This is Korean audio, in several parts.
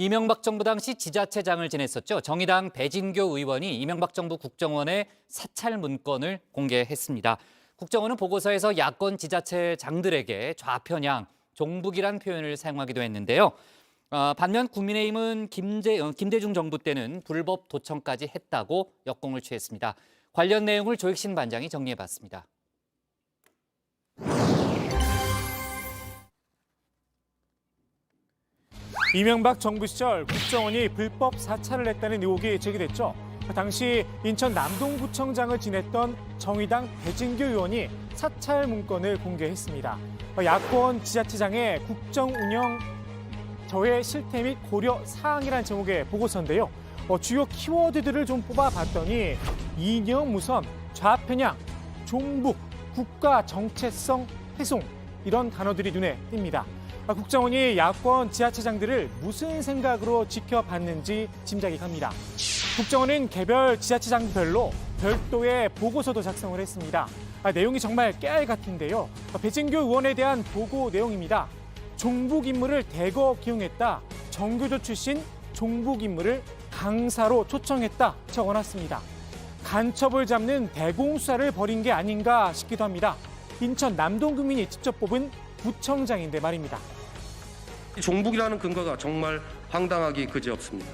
이명박 정부 당시 지자체장을 지냈었죠. 정의당 배진교 의원이 이명박 정부 국정원의 사찰 문건을 공개했습니다. 국정원은 보고서에서 야권 지자체장들에게 좌편향, 종북이란 표현을 사용하기도 했는데요. 반면 국민의힘은 김대중 정부 때는 불법 도청까지 했다고 역공을 취했습니다. 관련 내용을 조익신 반장이 정리해봤습니다. 이명박 정부 시절 국정원이 불법 사찰을 했다는 의혹이 제기됐죠. 당시 인천 남동구청장을 지냈던 정의당 배진교 의원이 사찰 문건을 공개했습니다. 야권 지자체장의 국정 운영 저해 실태 및 고려 사항이란 제목의 보고서인데요. 주요 키워드들을 좀 뽑아봤더니 이념 우선, 좌편향, 종북, 국가 정체성 훼손 이런 단어들이 눈에 띕니다. 국정원이 야권 지자체장들을 무슨 생각으로 지켜봤는지 짐작이 갑니다. 국정원은 개별 지자체장별로 별도의 보고서도 작성을 했습니다. 내용이 정말 깨알 같은데요. 배진교 의원에 대한 보고 내용입니다. 종북 인물을 대거 기용했다. 정교조 출신 종북 인물을 강사로 초청했다 적어놨습니다. 간첩을 잡는 대공수사를 벌인 게 아닌가 싶기도 합니다. 인천 남동구민이 직접 뽑은 구청장인데 말입니다. 종북이라는 근거가 정말 황당하기 그지없습니다.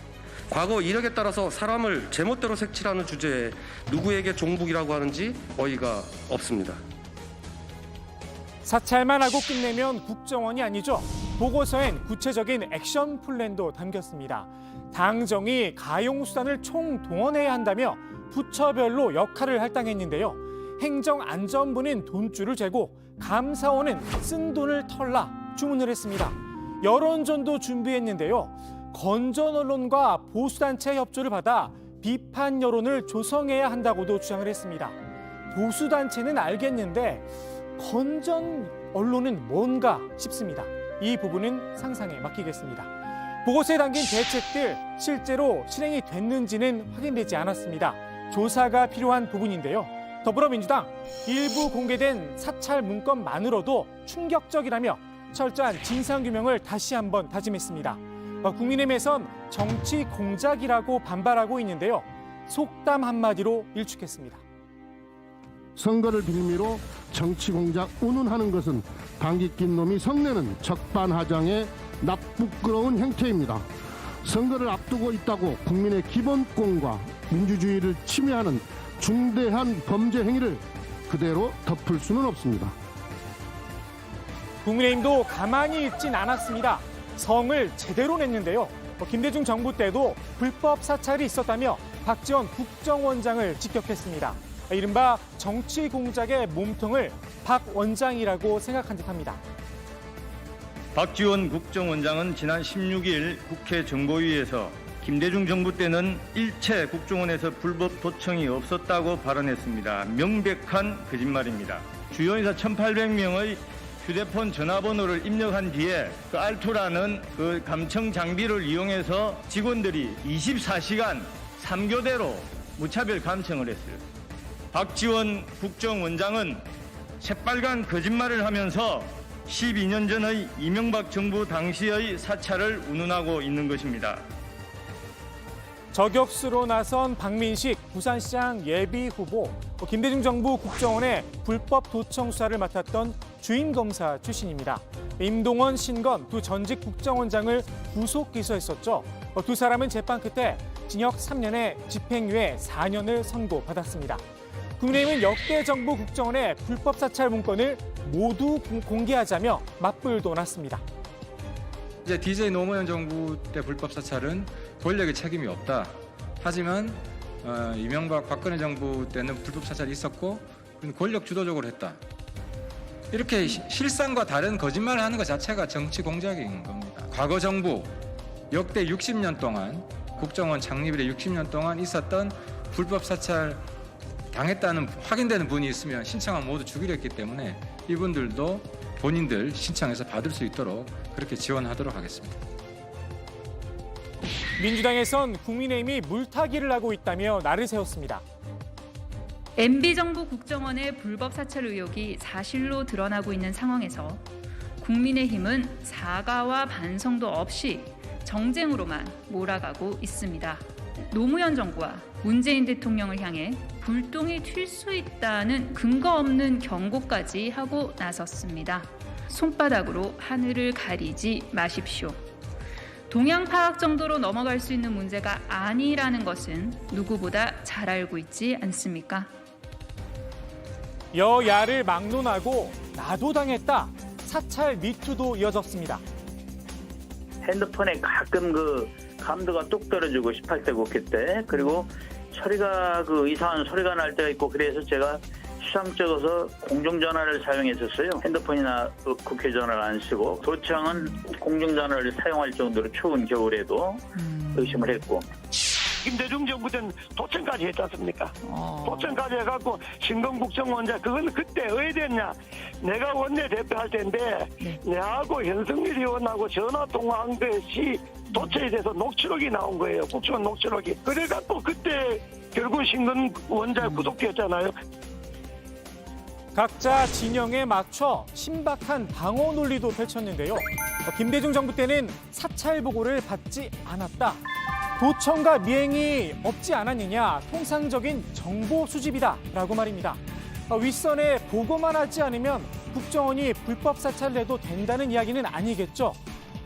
과거 이력에 따라서 사람을 제멋대로 색칠하는 주제에 누구에게 종북이라고 하는지 어이가 없습니다. 사찰만 하고 끝내면 국정원이 아니죠. 보고서엔 구체적인 액션 플랜도 담겼습니다. 당정이 가용수단을 총동원해야 한다며 부처별로 역할을 할당했는데요. 행정안전부는 돈줄을 재고 감사원은 쓴 돈을 털라 주문을 했습니다. 여론전도 준비했는데요. 건전 언론과 보수단체 협조를 받아 비판 여론을 조성해야 한다고도 주장을 했습니다. 보수단체는 알겠는데 건전 언론은 뭔가 싶습니다. 이 부분은 상상에 맡기겠습니다. 보고서에 담긴 대책들 실제로 실행이 됐는지는 확인되지 않았습니다. 조사가 필요한 부분인데요. 더불어민주당 일부 공개된 사찰 문건만으로도 충격적이라며 철저한 진상규명을 다시 한번 다짐했습니다. 국민의힘에선 정치 공작이라고 반발하고 있는데요. 속담 한마디로 일축했습니다. 선거를 빌미로 정치 공작 운운하는 것은 방귀 낀 놈이 성내는 적반하장의 나쁘끄러운 행태입니다. 선거를 앞두고 있다고 국민의 기본권과 민주주의를 침해하는 중대한 범죄 행위를 그대로 덮을 수는 없습니다. 국민의힘도 가만히 있진 않았습니다. 성을 제대로 냈는데요. 김대중 정부 때도 불법 사찰이 있었다며 박지원 국정원장을 직격했습니다. 이른바 정치 공작의 몸통을 박 원장이라고 생각한 듯합니다. 박지원 국정원장은 지난 16일 국회 정보위에서 김대중 정부 때는 일체 국정원에서 불법 도청이 없었다고 발언했습니다. 명백한 거짓말입니다. 주요 인사 1,800명의 휴대폰 전화번호를 입력한 뒤에 그 알투라는 그 감청 장비를 이용해서 직원들이 24시간 3교대로 무차별 감청을 했어요. 박지원 국정원장은 새빨간 거짓말을 하면서 12년 전의 이명박 정부 당시의 사찰을 운운하고 있는 것입니다. 저격수로 나선 박민식 부산시장 예비후보, 김대중 정부 국정원의 불법 도청 수사를 맡았던 주임검사 출신입니다. 임동원, 신건 두 전직 국정원장을 구속 기소했었죠. 두 사람은 재판 끝에 징역 3년에 집행유예 4년을 선고받았습니다. 국민의힘은 역대 정부 국정원의 불법 사찰 문건을 모두 공개하자며 맞불도 났습니다. 이제 DJ 노무현 정부 때 불법 사찰은 권력의 책임이 없다. 하지만 이명박 박근혜 정부 때는 불법 사찰이 있었고 권력 주도적으로 했다. 이렇게 실상과 다른 거짓말을 하는 것 자체가 정치 공작인 겁니다. 과거 정부 역대 60년 동안 국정원 창립 이래 60년 동안 있었던 불법 사찰 당했다는 확인되는 분이 있으면 신청하면 모두 주기로 했기 때문에 이분들도 본인들 신청해서 받을 수 있도록 그렇게 지원하도록 하겠습니다. 민주당에선 국민의힘이 물타기를 하고 있다며 날을 세웠습니다. MB정부 국정원의 불법 사찰 의혹이 사실로 드러나고 있는 상황에서 국민의힘은 사과와 반성도 없이 정쟁으로만 몰아가고 있습니다. 노무현 정부와 문재인 대통령을 향해 불똥이 튈 수 있다는 근거 없는 경고까지 하고 나섰습니다. 손바닥으로 하늘을 가리지 마십시오. 동향 파악 정도로 넘어갈 수 있는 문제가 아니라는 것은 누구보다 잘 알고 있지 않습니까? 여야를 막론하고 나도 당했다. 사찰 미투도 이어졌습니다. 핸드폰에 가끔 그 감도가 뚝 떨어지고 18대 국회 때, 그리고 소리가 이상한 소리가 날 때가 있고, 그래서 제가 수상쩍어서 공중전화를 사용했었어요. 핸드폰이나 국회 전화를 안 쓰고. 도청은 공중전화를 사용할 정도로 추운 겨울에도 의심을 했고. 김대중 정부 때는 도청까지 했지 않습니까? 도청까지 해갖고 신검국정원장, 그건 그때 의대냐? 내가 원내대표 할 때인데, 내하고 현승일 의원하고 전화 통화한 것이 도청에 대해서 녹취록이 나온 거예요. 국정원 녹취록이. 그래갖고 그때 결국 신검원장 구속됐잖아요. 각자 진영에 맞춰 신박한 방어 논리도 펼쳤는데요. 김대중 정부 때는 사찰 보고를 받지 않았다. 도청과 미행이 없지 않았느냐, 통상적인 정보 수집이다라고 말입니다. 윗선에 보고만 하지 않으면 국정원이 불법 사찰을 해도 된다는 이야기는 아니겠죠.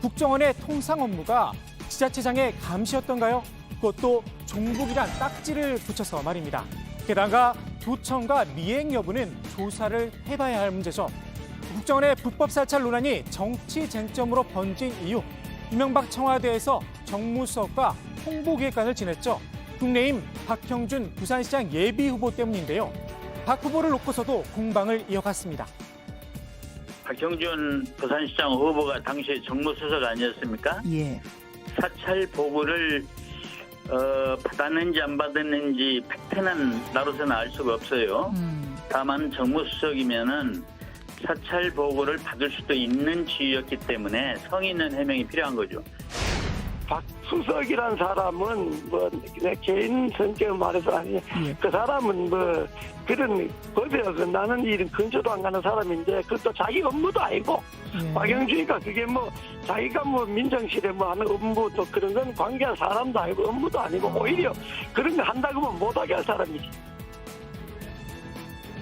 국정원의 통상 업무가 지자체장의 감시였던가요? 그것도 종북이란 딱지를 붙여서 말입니다. 게다가 도청과 미행 여부는 조사를 해봐야 할 문제죠. 국정원의 불법 사찰 논란이 정치 쟁점으로 번진 이유, 이명박 청와대에서 정무수석과 홍보기획관을 지냈죠. 국내임 박형준 부산시장 예비후보 때문인데요. 박 후보를 놓고서도 공방을 이어갔습니다. 박형준 부산시장 후보가 당시에 정무수석 아니었습니까? 예. 사찰 보고를 받았는지 안 받았는지 팩트는 나로서는 알 수가 없어요. 다만 정무수석이면은 사찰 보고를 받을 수도 있는 지위였기 때문에 성의 있는 해명이 필요한 거죠. 박수석이란 사람은 내 개인 성격을 말해서 아니, 그 사람은 그런 법에 나는 일은 근처도 안 가는 사람인데, 그것도 자기 업무도 아니고, 박영준이가 그게 자기가 민정실에 하는 업무 또 그런 건 관계할 사람도 아니고 업무도 아니고, 오히려 그런 거 한다고 하면 못하게 할 사람이지.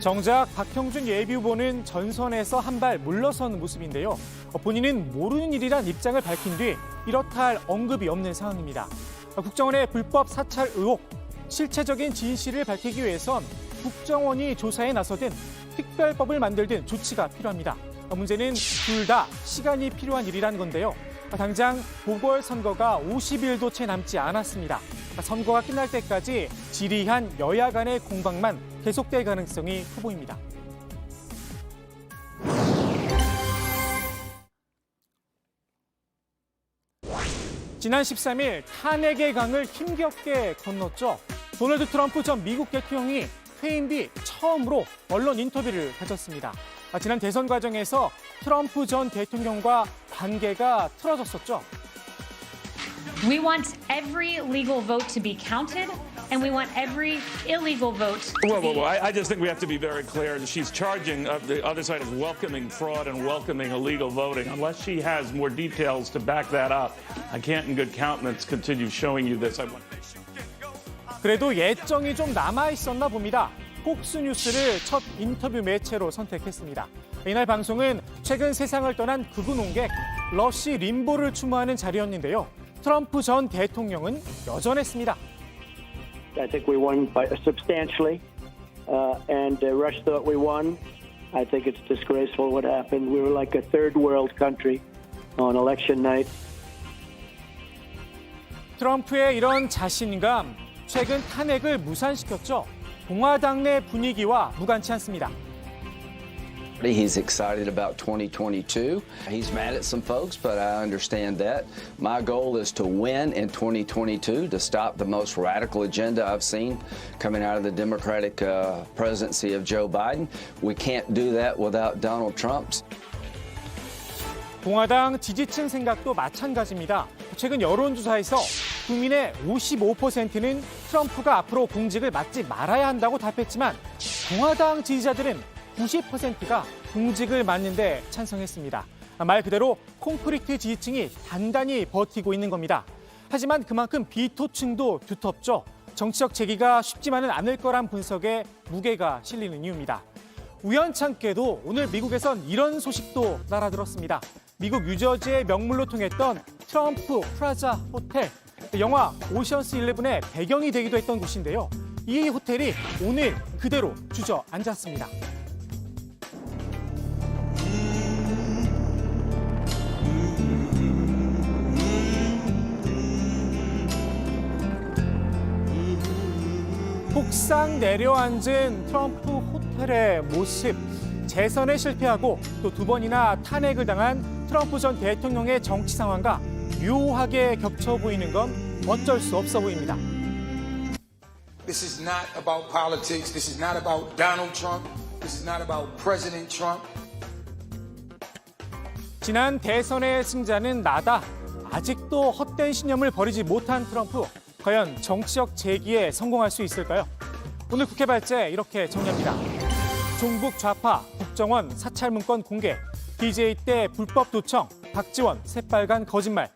정작 박형준 예비후보는 전선에서 한 발 물러선 모습인데요. 본인은 모르는 일이란 입장을 밝힌 뒤 이렇다 할 언급이 없는 상황입니다. 국정원의 불법 사찰 의혹, 실체적인 진실을 밝히기 위해선 국정원이 조사에 나서든 특별법을 만들든 조치가 필요합니다. 문제는 둘 다 시간이 필요한 일이라는 건데요. 당장 보궐선거가 50일도 채 남지 않았습니다. 선거가 끝날 때까지 지리한 여야 간의 공방만 계속될 가능성이 커 보입니다. 지난 13일 탄핵의 강을 힘겹게 건넜죠. 도널드 트럼프 전 미국 대통령이 퇴임 뒤 처음으로 언론 인터뷰를 가졌습니다. 지난 대선 과정에서 트럼프 전 대통령과 관계가 틀어졌었죠. We want every legal vote to be counted, and we want every illegal vote to be... Well, I just think we have to be very clear. She's charging the other side of welcoming fraud and welcoming illegal voting. Unless she has more details to back that up, I can't in good countenance continue showing you this. 그래도 예정이 좀 남아있었나 봅니다. 폭스뉴스를 첫 인터뷰 매체로 선택했습니다. 이날 방송은 최근 세상을 떠난 극우 농객 러시 림보를 추모하는 자리였는데요. 트럼프 전 대통령은 여전했습니다. I think we won substantially, and Rush thought we won. I think it's disgraceful what happened. We were like a third world country on election night. 트럼프의 이런 자신감, 최근 탄핵을 무산시켰죠. 공화당 내 분위기와 무관치 않습니다. He's excited about 2022. He's mad at some folks, but I understand that. My goal is to win in 2022, to stop the most radical agenda I've seen coming out of the Democratic presidency of Joe Biden. We can't do that without Donald Trump. 공화당 지지층 생각도 마찬가지입니다. 최근 여론조사에서 국민의 55%는 트럼프가 앞으로 공직을 맡지 말아야 한다고 답했지만 공화당 지지자들은 90%가 공직을 맡는 데 찬성했습니다. 말 그대로 콘크리트 지지층이 단단히 버티고 있는 겁니다. 하지만 그만큼 비토층도 두텁죠. 정치적 재기가 쉽지만은 않을 거란 분석에 무게가 실리는 이유입니다. 우연찮게도 오늘 미국에선 이런 소식도 날아들었습니다. 미국 뉴저지의 명물로 통했던 트럼프 프라자 호텔, 영화 오션스 11의 배경이 되기도 했던 곳인데요. 이 호텔이 오늘 그대로 주저앉았습니다. 폭삭 내려앉은 트럼프 호텔의 모습, 재선에 실패하고 또 2번이나 탄핵을 당한 트럼프 전 대통령의 정치 상황과 묘하게 겹쳐 보이는 건 어쩔 수 없어 보입니다. This is not about politics. This is not about Donald Trump. This is not about President Trump. 지난 대선의 승자는 나다. 아직도 헛된 신념을 버리지 못한 트럼프. 과연 정치적 재기에 성공할 수 있을까요? 오늘 국회 발제 이렇게 정리합니다. 종북 좌파 국정원 사찰 문건 공개, DJ 때 불법 도청, 박지원 새빨간 거짓말,